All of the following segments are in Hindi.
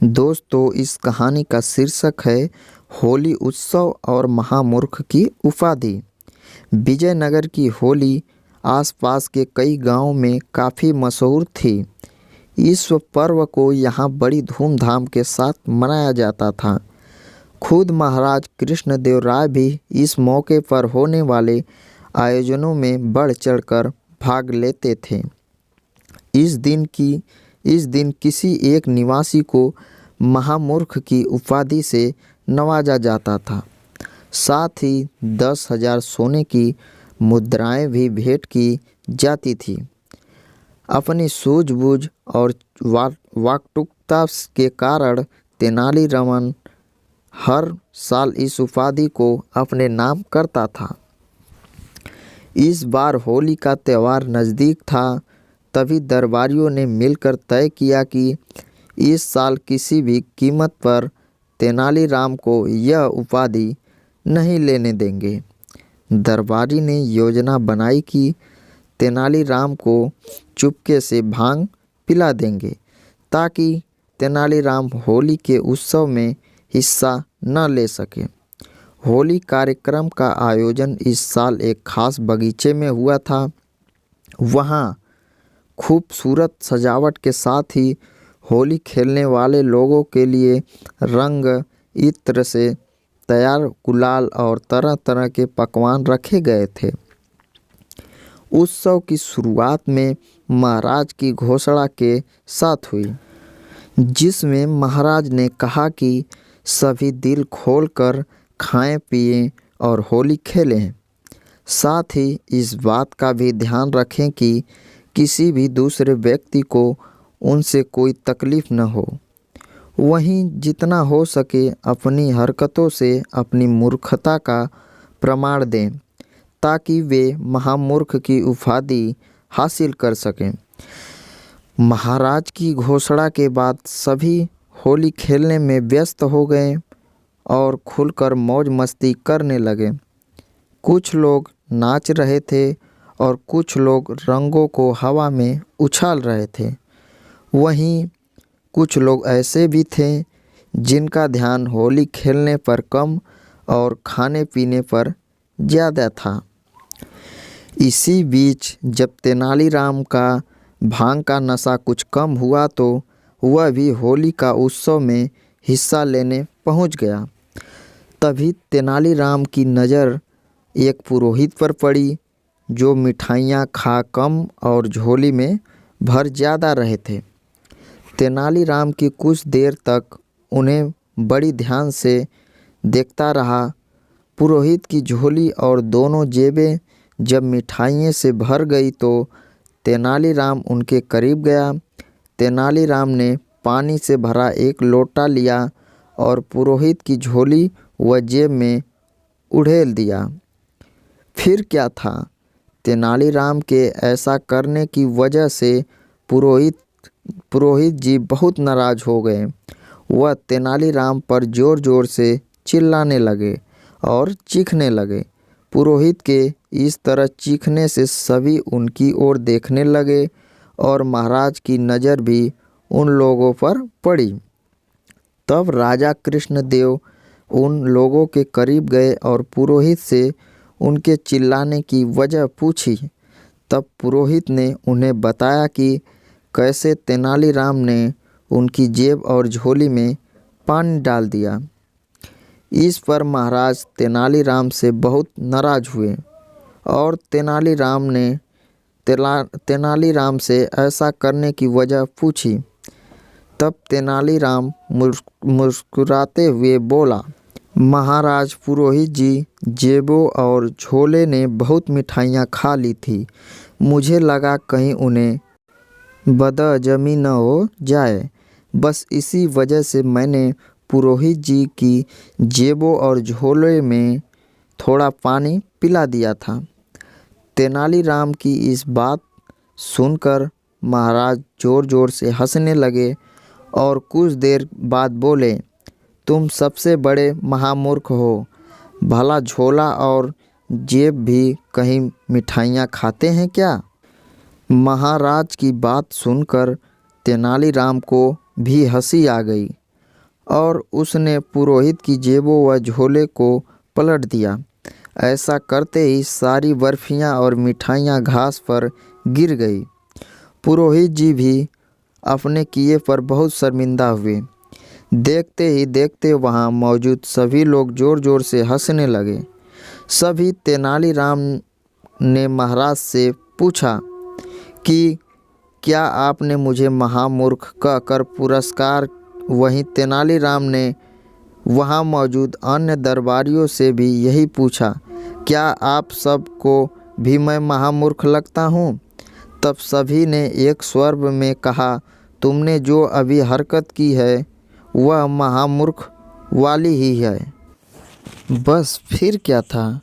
दोस्तों, इस कहानी का शीर्षक है होली उत्सव और महामूर्ख की उपाधि। विजयनगर की होली आसपास के कई गांवों में काफ़ी मशहूर थी। इस पर्व को यहाँ बड़ी धूमधाम के साथ मनाया जाता था। खुद महाराज कृष्णदेव राय भी इस मौके पर होने वाले आयोजनों में बढ़ चढ़कर भाग लेते थे। इस दिन किसी एक निवासी को महामूर्ख की उपाधि से नवाजा जाता था। साथ ही 10,000 सोने की मुद्राएं भी भेंट की जाती थी। अपनी सूझबूझ और वाकटुकता के कारण तेनालीरामन हर साल इस उपाधि को अपने नाम करता था। इस बार होली का त्यौहार नज़दीक था, तभी दरबारियों ने मिलकर तय किया कि इस साल किसी भी कीमत पर तेनालीराम को यह उपाधि नहीं लेने देंगे। दरबारी ने योजना बनाई कि तेनालीराम को चुपके से भांग पिला देंगे ताकि तेनालीराम होली के उत्सव में हिस्सा न ले सके। होली कार्यक्रम का आयोजन इस साल एक खास बगीचे में हुआ था। वहाँ खूबसूरत सजावट के साथ ही होली खेलने वाले लोगों के लिए रंग, इत्र से तैयार गुलाल और तरह तरह के पकवान रखे गए थे। उत्सव की शुरुआत में महाराज की घोषणा के साथ हुई, जिसमें महाराज ने कहा कि सभी दिल खोलकर खाएं पिएं और होली खेलें। साथ ही इस बात का भी ध्यान रखें कि किसी भी दूसरे व्यक्ति को उनसे कोई तकलीफ न हो। वहीं जितना हो सके अपनी हरकतों से अपनी मूर्खता का प्रमाण दें ताकि वे महामूर्ख की उपाधि हासिल कर सकें। महाराज की घोषणा के बाद सभी होली खेलने में व्यस्त हो गए और खुलकर मौज मस्ती करने लगे। कुछ लोग नाच रहे थे और कुछ लोग रंगों को हवा में उछाल रहे थे। वहीं कुछ लोग ऐसे भी थे जिनका ध्यान होली खेलने पर कम और खाने पीने पर ज़्यादा था। इसी बीच जब तेनालीराम का भांग का नशा कुछ कम हुआ तो वह भी होली का उत्सव में हिस्सा लेने पहुंच गया। तभी तेनालीराम की नज़र एक पुरोहित पर पड़ी जो मिठाइयाँ खा कम और झोली में भर ज़्यादा रहे थे। तेनालीराम की कुछ देर तक उन्हें बड़ी ध्यान से देखता रहा। पुरोहित की झोली और दोनों जेबें जब मिठाइयों से भर गई तो तेनालीराम उनके करीब गया। तेनालीराम ने पानी से भरा एक लोटा लिया और पुरोहित की झोली व जेब में उड़ेल दिया। फिर क्या था, तेनालीराम के ऐसा करने की वजह से पुरोहित जी बहुत नाराज हो गए। वह तेनालीराम पर ज़ोर ज़ोर से चिल्लाने लगे और चीखने लगे। पुरोहित के इस तरह चीखने से सभी उनकी ओर देखने लगे और महाराज की नज़र भी उन लोगों पर पड़ी। तब राजा कृष्णदेव उन लोगों के करीब गए और पुरोहित से उनके चिल्लाने की वजह पूछी। तब पुरोहित ने उन्हें बताया कि कैसे तेनालीराम ने उनकी जेब और झोली में पानी डाल दिया। इस पर महाराज तेनालीराम से बहुत नाराज हुए और तेनालीराम से ऐसा करने की वजह पूछी। तब तेनालीराम मुस्कुराते हुए बोला, महाराज, पुरोहित जी जेबों और झोले ने बहुत मिठाइयाँ खा ली थी। मुझे लगा कहीं उन्हें बदहजमी न हो जाए, बस इसी वजह से मैंने पुरोहित जी की जेबों और झोले में थोड़ा पानी पिला दिया था। तेनालीराम की इस बात सुनकर महाराज ज़ोर ज़ोर से हंसने लगे और कुछ देर बाद बोले, तुम सबसे बड़े महामूर्ख हो। भला झोला और जेब भी कहीं मिठाइयाँ खाते हैं क्या? महाराज की बात सुनकर तेनालीराम को भी हंसी आ गई और उसने पुरोहित की जेबों व झोले को पलट दिया। ऐसा करते ही सारी बर्फियाँ और मिठाइयाँ घास पर गिर गई। पुरोहित जी भी अपने किए पर बहुत शर्मिंदा हुए। देखते ही देखते वहाँ मौजूद सभी लोग ज़ोर ज़ोर से हंसने लगे। सभी तेनालीराम ने महाराज से पूछा कि क्या आपने मुझे महामूर्ख कहकर पुरस्कार। वहीं तेनालीराम ने वहाँ मौजूद अन्य दरबारियों से भी यही पूछा, क्या आप सबको भी मैं महामूर्ख लगता हूँ? तब सभी ने एक स्वर में कहा, तुमने जो अभी हरकत की है वह महामूर्ख वाली ही है। बस फिर क्या था,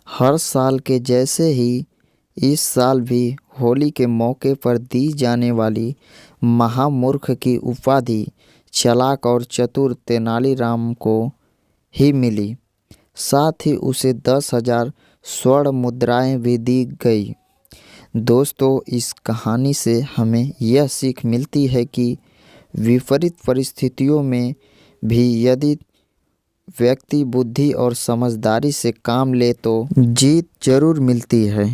हर साल के जैसे ही इस साल भी होली के मौके पर दी जाने वाली महामूर्ख की उपाधि चालाक और चतुर तेनालीराम को ही मिली। साथ ही उसे 10,000 स्वर्ण मुद्राएं भी दी गई। दोस्तों, इस कहानी से हमें यह सीख मिलती है कि विपरीत परिस्थितियों में भी यदि व्यक्ति बुद्धि और समझदारी से काम ले तो जीत जरूर मिलती है।